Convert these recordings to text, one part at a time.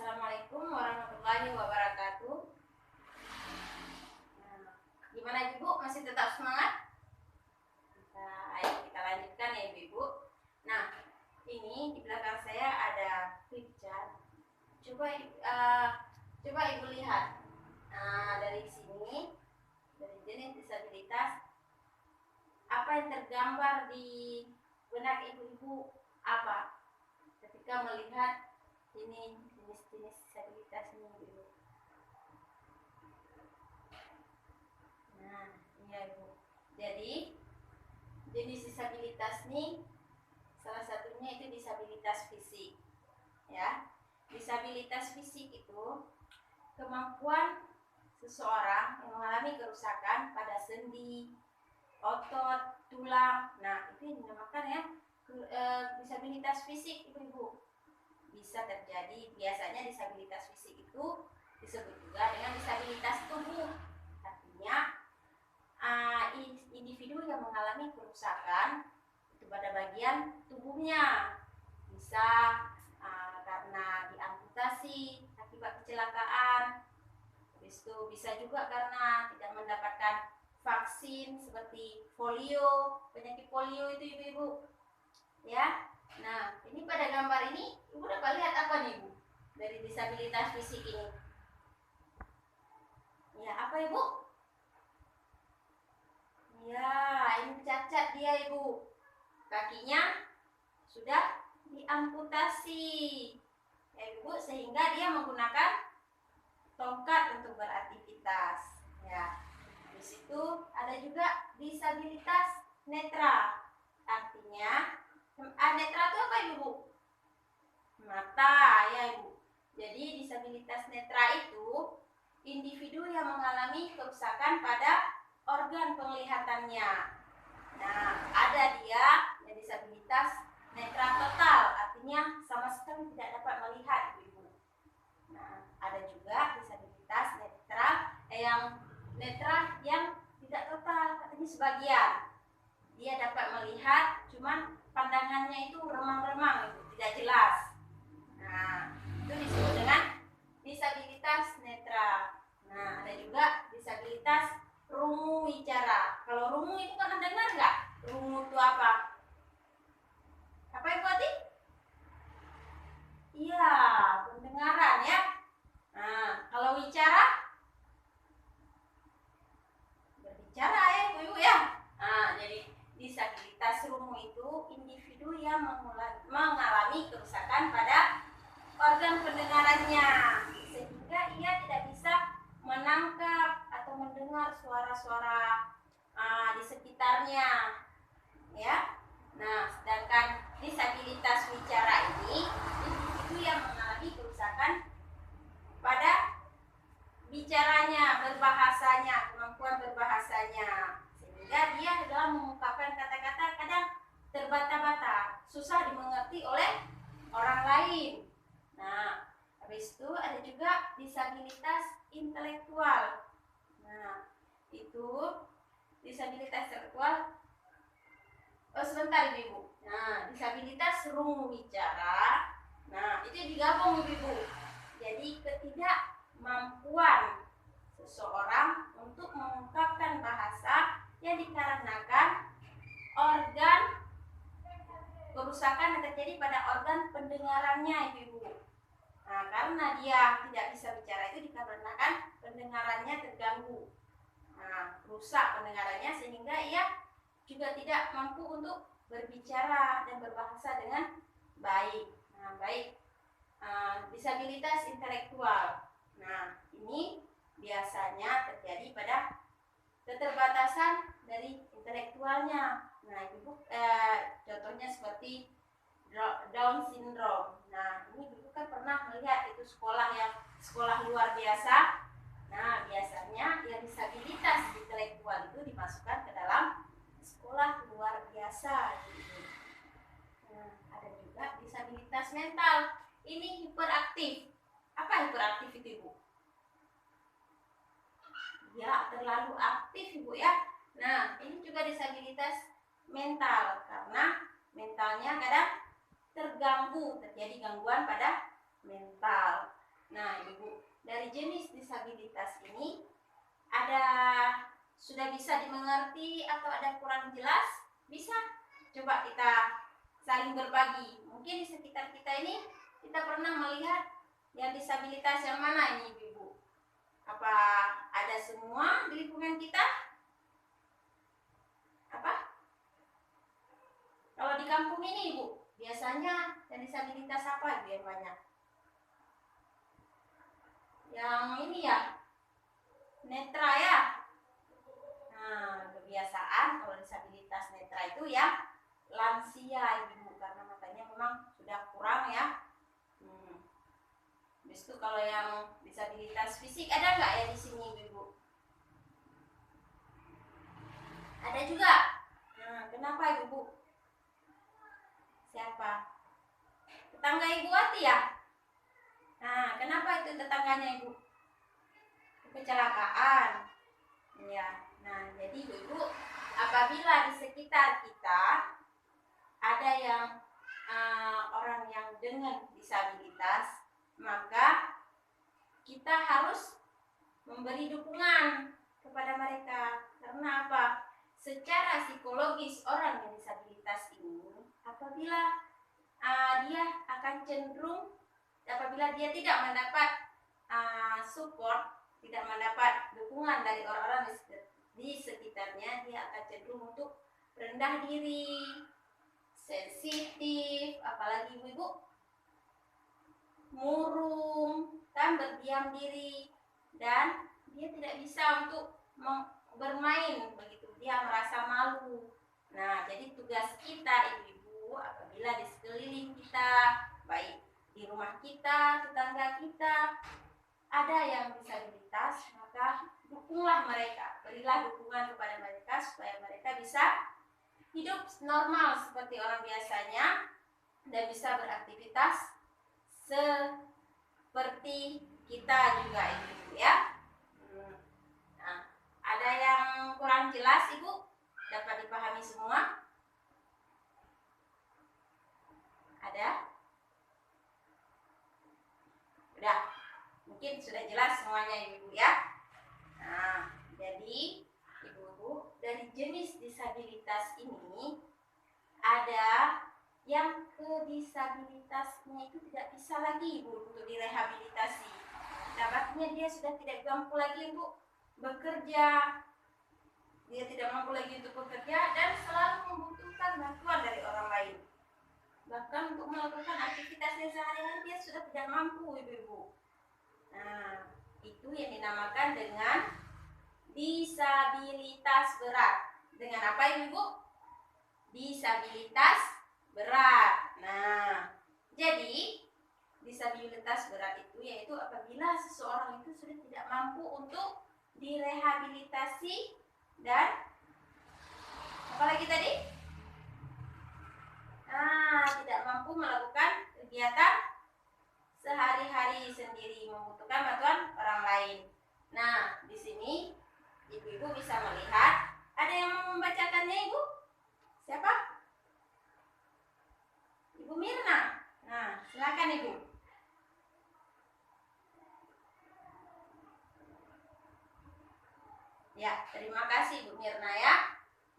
Assalamualaikum warahmatullahi wabarakatuh. Gimana Ibu? Masih tetap semangat? Ayo kita lanjutkan ya Ibu. Nah, ini di belakang saya ada flip chart. Coba Ibu lihat. Nah, dari sini, dari jenis disabilitas, apa yang tergambar di benak ibu-ibu apa? Ketika melihat ini jenis-jenis disabilitas ini Ibu. Nah, iya Ibu. Jadi jenis disabilitas ini salah satunya itu disabilitas fisik. Ya. Disabilitas fisik itu kemampuan seseorang yang mengalami kerusakan pada sendi, otot, tulang. Nah, itu yang dinamakan ya disabilitas fisik Ibu-ibu. Bisa terjadi, biasanya disabilitas fisik itu disebut juga dengan disabilitas tubuh. Artinya individu yang mengalami kerusakan itu pada bagian tubuhnya, bisa karena diamputasi akibat kecelakaan, habis itu bisa juga karena tidak mendapatkan vaksin seperti polio, penyakit polio itu Ibu-ibu ya. Nah, ini pada gambar ini Ibu dapat lihat apa nih Ibu dari disabilitas fisik ini? Ya, apa Ibu? Ya, ini cacat dia Ibu. Kakinya sudah diamputasi ya Ibu, sehingga dia menggunakan tongkat untuk beraktivitas ya. Di situ ada juga disabilitas netra. Artinya netra itu apa Ibu? Mata ya Ibu. Jadi disabilitas netra itu individu yang mengalami kerusakan pada organ penglihatannya. Nah, ada dia yang disabilitas netra total, artinya sama sekali tidak dapat melihat Ibu. Nah, ada juga disabilitas netra yang tidak total, artinya sebagian. Dia dapat melihat, cuman pandangannya itu remang-remang, tidak jelas. Nah, itu disebut dengan disabilitas netra. Nah, ada juga disabilitas rungu wicara. Kalau rungu itu kan dengar nggak? Rungu itu apa? Apa Ibu Ati? Iya, pendengaran ya. Nah, kalau wicara? Berbicara ya Ibu ya. Nah, jadi disabilitas rungu itu individu yang mengalami kerusakan pada organ pendengarannya, sehingga ia tidak bisa menangkap atau mendengar suara-suara di sekitarnya ya. Nah, sedangkan disabilitas wicara ini individu yang mengalami kerusakan pada bicaranya, berbahasanya, kemampuan berbahasanya, sehingga dia dalam mengungkapkan kata-kata kadang terbata-bata, susah dimengerti oleh orang lain. Nah, habis itu ada juga disabilitas intelektual. Nah, itu disabilitas intelektual. Sebentar Ibu. Nah, disabilitas rungu wicara. Nah, itu digabung Ibu. Jadi ketidakmampuan seseorang untuk mengungkapkan bahasa yang dikarenakan organ kerusakan yang terjadi pada organ pendengarannya Ibu. Nah, karena dia tidak bisa bicara itu dikarenakan pendengarannya terganggu. Nah, rusak pendengarannya sehingga ia juga tidak mampu untuk berbicara dan berbahasa dengan baik. Nah, baik. Disabilitas intelektual. Nah, ini biasanya terjadi pada keterbatasan dari intelektualnya. Nah, Ibu contohnya seperti Down syndrome. Nah, ini Ibu kan pernah melihat itu sekolah luar biasa. Nah, biasanya yang disabilitas intelektual itu dimasukkan ke dalam sekolah luar biasa. Nah, ada juga disabilitas mental. Ini hiperaktif. Apa hiperaktif itu Ibu? Ya, terlalu aktif Ibu ya. Nah, ini juga disabilitas mental karena mentalnya kadang terganggu, terjadi gangguan pada mental. Nah, Ibu, dari jenis disabilitas ini ada sudah bisa dimengerti atau ada kurang jelas? Bisa? Coba kita saling berbagi. Mungkin di sekitar kita ini kita pernah melihat yang disabilitas yang mana ini, Ibu? Apa ada semua di lingkungan kita? Apa? Kalau di kampung ini, Ibu, biasanya yang disabilitas apa Ibu yang banyak? Yang ini ya, netra ya. Nah, kebiasaan kalau disabilitas netra itu ya lansia Ibu, karena matanya memang sudah kurang ya. Habis itu kalau yang disabilitas fisik ada nggak ya di sini Ibu? Ada juga. Nah, kenapa Ibu? Siapa? Tetangga Ibu Wati ya? Nah, kenapa itu tetangganya Ibu? Kecelakaan. Ya. Nah, jadi Ibu, apabila di sekitar kita ada yang orang yang dengan disabilitas, maka kita harus memberi dukungan kepada mereka. Karena apa? Secara psikologis orang yang disabilitas ini, apabila dia akan cenderung, apabila dia tidak mendapat support, tidak mendapat dukungan dari orang-orang di sekitarnya, dia akan cenderung untuk rendah diri, sensitif, apalagi Ibu, murung, kan berdiam diri, dan dia tidak bisa untuk bermain begitu, dia merasa malu. Nah, jadi tugas kita Ibu, apabila di sekeliling kita, baik di rumah kita, tetangga kita ada yang disabilitas, maka dukunglah mereka, berilah dukungan kepada mereka supaya mereka bisa hidup normal seperti orang biasanya dan bisa beraktivitas seperti kita juga Ibu ya. Nah, ada yang kurang jelas Ibu? Dapat dipahami semua? Ada? Udah? Mungkin sudah jelas semuanya Ibu ya. Nah, jadi Ibu, dari jenis disabilitas ini ada yang kedisabilitasnya itu tidak bisa lagi Ibu untuk direhabilitasi. Dapatnya dia sudah tidak mampu lagi untuk bekerja. Dia tidak mampu lagi untuk bekerja dan selalu membutuhkan bantuan dari orang lain. Bahkan untuk melakukan aktivitasnya sehari-hari dia sudah tidak mampu Ibu. Nah, itu yang dinamakan dengan disabilitas berat. Dengan apa Ibu? Disabilitas berat. Nah, jadi disabilitas berat itu yaitu apabila seseorang itu sudah tidak mampu untuk direhabilitasi dan apalagi tadi? Tidak mampu melakukan kegiatan sehari-hari sendiri, membutuhkan bantuan orang lain. Nah, di sini Ibu-ibu bisa melihat ada yang mau membacakannya Ibu? Siapa? Ibu Mirna. Nah, silakan Ibu. Ya, terima kasih Bu Mirna ya.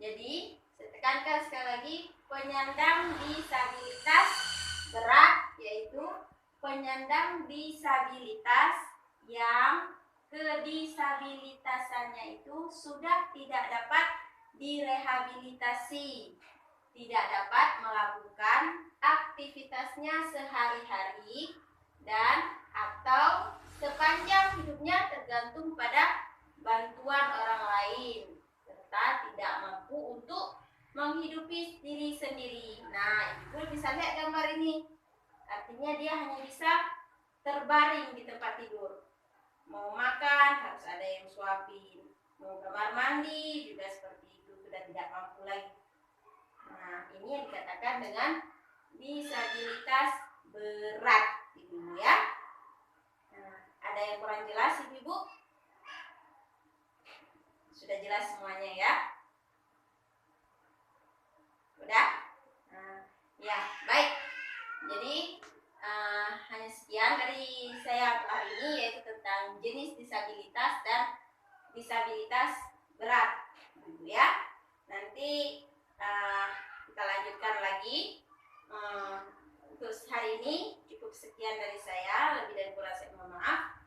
Jadi, saya tekankan sekali lagi, penyandang disabilitas berat yaitu penyandang disabilitas yang kedisabilitasannya itu sudah tidak dapat direhabilitasi, tidak dapat melakukan aktivitasnya sehari-hari dan atau sepanjang hidupnya tergantung pada bantuan orang lain serta tidak mampu untuk menghidupi diri sendiri. Nah, Ibu bisa lihat gambar ini. Artinya dia hanya bisa terbaring di tempat tidur. Mau makan harus ada yang suapin. Mau kamar mandi juga seperti itu, sudah tidak mampu lagi. Nah, ini yang dikatakan dengan disabilitas berat, Ibu ya. Nah, ada yang kurang jelas Ibu? Sudah jelas semuanya ya? Udah? Nah, ya, baik. Jadi hanya sekian. sekian dari saya hari ini, yaitu tentang jenis disabilitas dan disabilitas berat, ya. Nanti kita lanjutkan lagi. Untuk hari ini cukup sekian dari saya, lebih dan kurang saya mohon maaf.